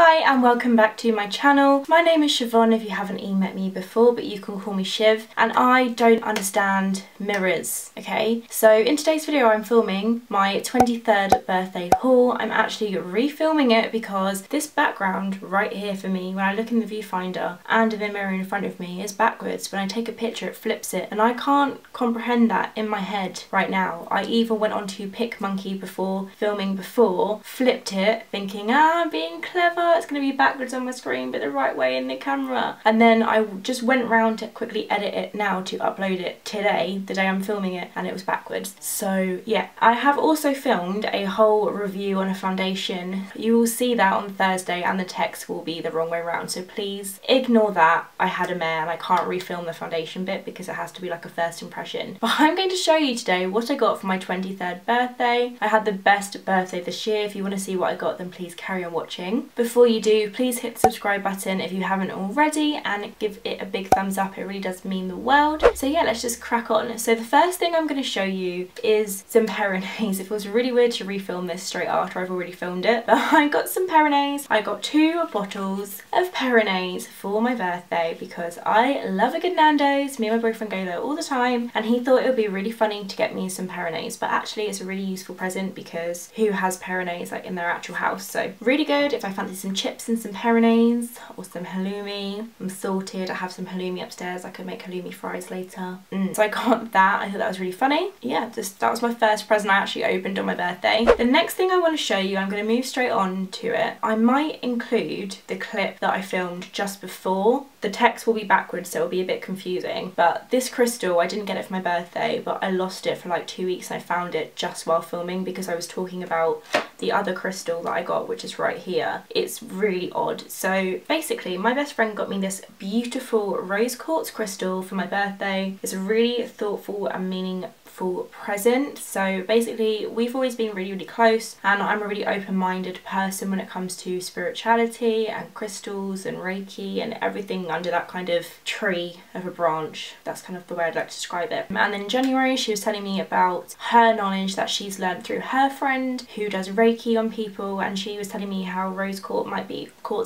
Hi and welcome back to my channel. My name is Siobhan if you haven't met me before, but you can call me Shiv, and I don't understand mirrors, okay? So in today's video I'm filming my 23rd birthday haul. I'm actually refilming it because this background right here for me, when I look in the viewfinder and in the mirror in front of me, is backwards. When I take a picture it flips it, and I can't comprehend that in my head right now. I even went onto PicMonkey before filming flipped it thinking, being clever, it's going to be backwards on my screen but the right way in the camera, and then I just went round to quickly edit it now to upload it today, the day I'm filming it, and it was backwards. So yeah, I have also filmed a whole review on a foundation. You will see that on Thursday and the text will be the wrong way around, so please ignore that. I had a mare and I can't refilm the foundation bit because it has to be like a first impression. But I'm going to show you today what I got for my 23rd birthday. I had the best birthday this year. If you want to see what I got, then please carry on watching. Before you do, please hit the subscribe button if you haven't already and give it a big thumbs up. It really does mean the world. So yeah, let's just crack on. So the first thing I'm going to show you is some Peronaise. It feels really weird to refilm this straight after I've already filmed it, but I got some Peronaise. I got 2 bottles of Peronaise for my birthday because I love a good Nando's. Me and my boyfriend go there all the time, and he thought it would be really funny to get me some Peronaise, but actually it's a really useful present because who has Peronaise like in their actual house? So really good if I fancy some chips and some Peronaise or some halloumi. I'm sorted. I have some halloumi upstairs. I could make halloumi fries later. So I got that. I thought that was really funny. Yeah, that was my first present I actually opened on my birthday. The next thing I want to show you, I'm going to move straight on to it. I might include the clip that I filmed just before. The text will be backwards, so it'll be a bit confusing, but this crystal, I didn't get it for my birthday, but I lost it for like 2 weeks and I found it just while filming because I was talking about the other crystal that I got, which is right here. It's really odd. So basically my best friend got me this beautiful rose quartz crystal for my birthday. It's a really thoughtful and meaningful present. So basically we've always been really close, and I'm a really open-minded person when it comes to spirituality and crystals and Reiki and everything under that kind of tree of a branch. That's kind of the way I'd like to describe it. And then in January she was telling me about her knowledge that she's learned through her friend who does Reiki on people, and she was telling me how rose quartz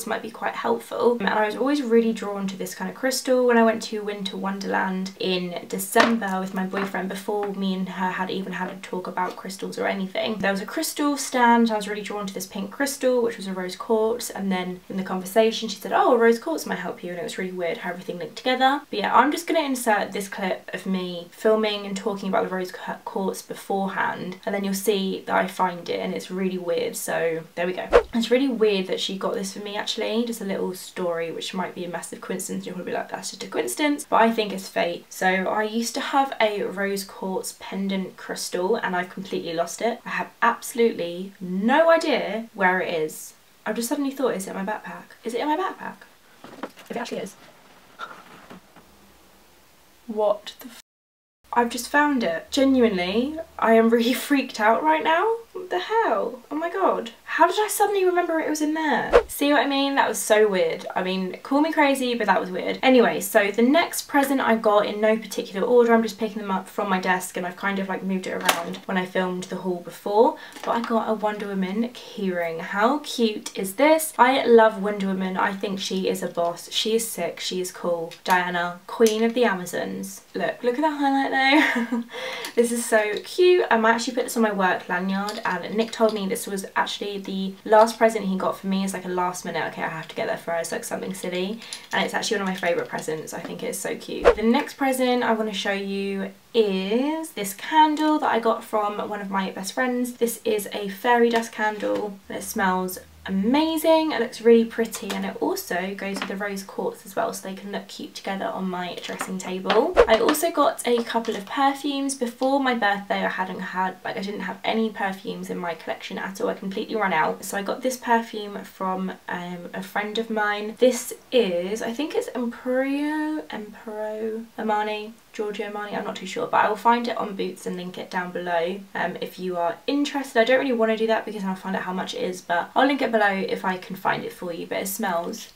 might be quite helpful, and I was always really drawn to this kind of crystal. When I went to Winter Wonderland in December with my boyfriend, before me and her had even had a talk about crystals or anything, there was a crystal stand. I was really drawn to this pink crystal which was a rose quartz, and then in the conversation she said, oh, a rose quartz might help you, and it was really weird how everything linked together. But yeah, I'm just going to insert this clip of me filming and talking about the rose quartz beforehand, and then you'll see that I find it and it's really weird. So there we go. It's really weird that she got this for me actually, just a little story which might be a massive coincidence. You'll probably be like, that's just a coincidence, but I think it's fate. So I used to have a rose quartz pendant crystal and I've completely lost it. I have absolutely no idea where it is. I've just suddenly thought, is it in my backpack? Is it in my backpack? If it actually is. What the f— I've just found it. Genuinely, I am really freaked out right now. What the hell? Oh my god. How did I suddenly remember it was in there? See what I mean? That was so weird. I mean, call me crazy, but that was weird. Anyway, so the next present I got in no particular order. I'm just picking them up from my desk and I've kind of like moved it around when I filmed the haul before. But I got a Wonder Woman keyring. How cute is this? I love Wonder Woman. I think she is a boss. She is sick. She is cool. Diana, Queen of the Amazons. Look at that highlight though. This is so cute. I might actually put this on my work lanyard, and Nick told me this was actually the last present he got for me. It's like a last minute, okay, I have to get that for her. It's like something silly, and it's actually one of my favourite presents. I think it's so cute. The next present I want to show you is this candle that I got from one of my best friends. This is a fairy dust candle and it smells amazing. It looks really pretty, and it also goes with the rose quartz as well, so they can look cute together on my dressing table. I also got a couple of perfumes. Before my birthday I didn't have any perfumes in my collection at all. I completely ran out, so I got this perfume from a friend of mine. This is, I think it's Emporio Armani, Giorgio Armani, I'm not too sure, but I will find it on Boots and link it down below if you are interested. I don't really want to do that because I'll find out how much it is, but I'll link it below if I can find it for you. But it smells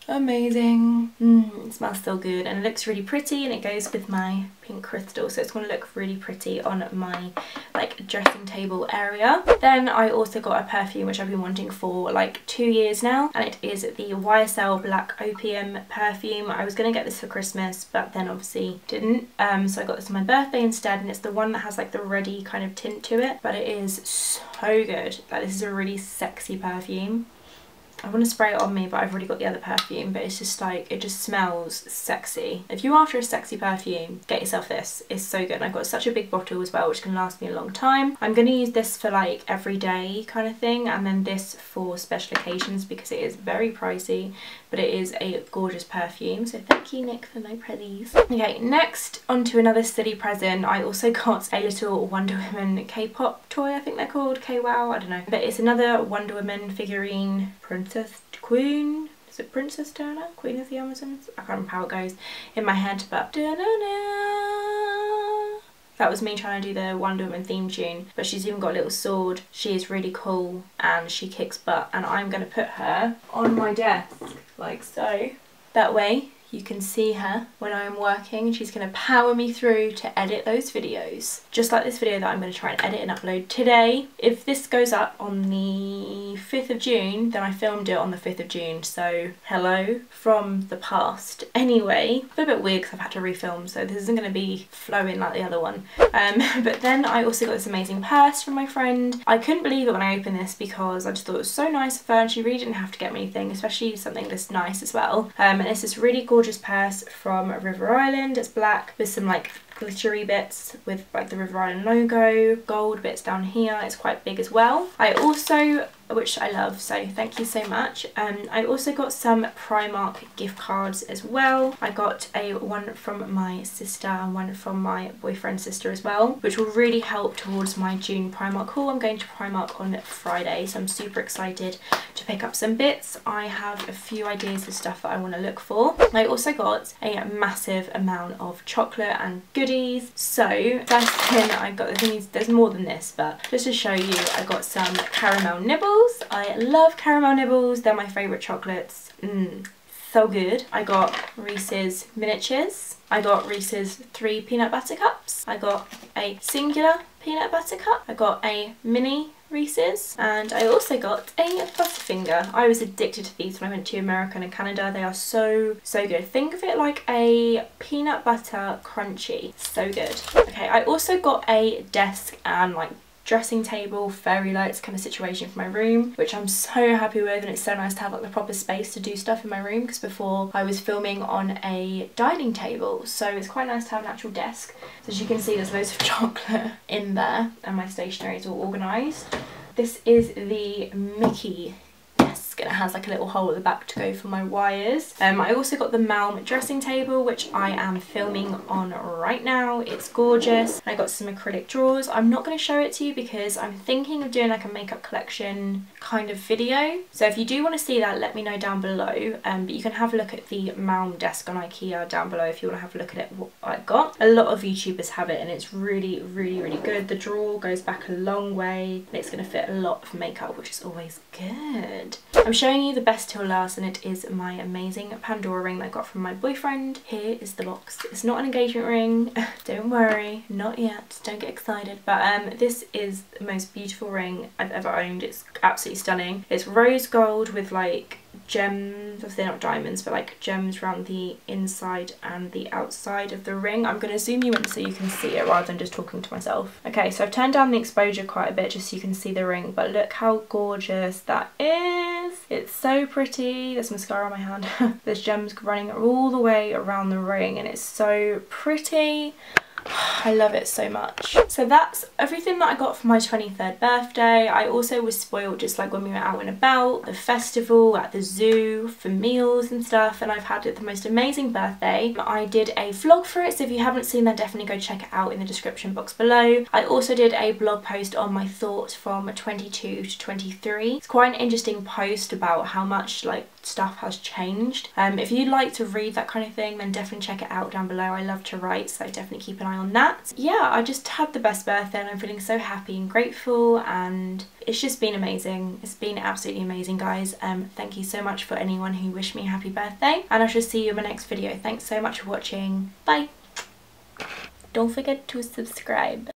Amazing. It smells so good and it looks really pretty, and it goes with my pink crystal, so it's going to look really pretty on my like dressing table area. Then I also got a perfume which I've been wanting for like 2 years now, and it is the YSL Black Opium perfume. I was going to get this for Christmas but then obviously didn't, so I got this on my birthday instead, and it's the one that has like the reddy kind of tint to it, but it is so good. Like, this is a really sexy perfume. I want to spray it on me, but I've already got the other perfume, but it's just like, it just smells sexy. If you're after a sexy perfume, get yourself this. It's so good. And I've got such a big bottle as well, which can last me a long time. I'm going to use this for like everyday kind of thing, and then this for special occasions because it is very pricey, but it is a gorgeous perfume. So thank you, Nick, for my prezzies. Okay, next onto another silly present. I also got a little Wonder Woman K-pop toy, I think they're called, K-Wow, I don't know. But it's another Wonder Woman figurine, Queen, is it Princess Diana? Queen of the Amazons? I can't remember how it goes in my head, but that was me trying to do the Wonder Woman theme tune. But she's even got a little sword. She is really cool and she kicks butt, and I'm going to put her on my desk like so. That way you can see her when I'm working, and she's going to power me through to edit those videos. Just like this video that I'm going to try and edit and upload today. If this goes up on the 5th of June, then I filmed it on the 5th of June. So hello from the past. Anyway, it's a bit weird because I've had to refilm, so this isn't going to be flowing like the other one. But then I also got this amazing purse from my friend. I couldn't believe it when I opened this because I just thought it was so nice of her, and she really didn't have to get me anything, especially something this nice as well. And it's this really gorgeous purse from River Island. It's black with some like glittery bits with like the River Island logo, gold bits down here. It's quite big as well. I also, which I love, so thank you so much. I also got some Primark gift cards as well. I got one from my sister and one from my boyfriend's sister as well, which will really help towards my June Primark haul. I'm going to Primark on Friday, so I'm super excited to pick up some bits. I have a few ideas of stuff that I want to look for. I also got a massive amount of chocolate and goodies. So first thing I got, the thing is there's more than this, but just to show you, I got some caramel nibbles. I love caramel nibbles, they're my favourite chocolates. So good. I got Reese's miniatures. I got Reese's 3 peanut butter cups. I got a singular peanut butter cup. I got a mini Reese's, and I also got a Butterfinger. I was addicted to these when I went to America and Canada. They are so good. Think of it like a peanut butter crunchy. So good. Okay, I also got a desk and like dressing table, fairy lights kind of situation for my room, which I'm so happy with, and it's so nice to have like the proper space to do stuff in my room, because before I was filming on a dining table, so it's quite nice to have an actual desk. So as you can see, there's loads of chocolate in there and my stationery is all organised. This is the Mickey desk, and it has like a little hole at the back to go for my wires. I also got the Malm dressing table, which I am filming on right now. It's gorgeous. I got some acrylic drawers. I'm not going to show it to you because I'm thinking of doing like a makeup collection kind of video. So if you do want to see that, let me know down below. But you can have a look at the Malm desk on IKEA down below if you want to have a look at it, what I got. A lot of YouTubers have it and it's really good. The drawer goes back a long way and it's going to fit a lot of makeup, which is always good. I'm showing you the best till last, and it is my amazing Pandora ring that I got from my boyfriend. Here is the box. It's not an engagement ring, don't worry, not yet, don't get excited, but this is the most beautiful ring I've ever owned. It's absolutely stunning. It's rose gold with like gems, they're not diamonds, but like gems around the inside and the outside of the ring. I'm going to zoom you in so you can see it rather than just talking to myself. Okay, so I've turned down the exposure quite a bit just so you can see the ring, but look how gorgeous that is. It's so pretty. There's mascara on my hand. There's gems running all the way around the ring and it's so pretty. I love it so much. So that's everything that I got for my 23rd birthday. I also was spoiled just like when we were out and about, the festival, at the zoo, for meals and stuff, and I've had the most amazing birthday. I did a vlog for it, so if you haven't seen that, definitely go check it out in the description box below. I also did a blog post on my thoughts from 22 to 23. It's quite an interesting post about how much like stuff has changed. If you'd like to read that kind of thing, then definitely check it out down below. I love to write, so definitely keep an eye around that. Yeah, I just had the best birthday and I'm feeling so happy and grateful, and it's just been amazing. It's been absolutely amazing, guys. Thank you so much for anyone who wished me a happy birthday, and I shall see you in my next video. Thanks so much for watching. Bye. Don't forget to subscribe.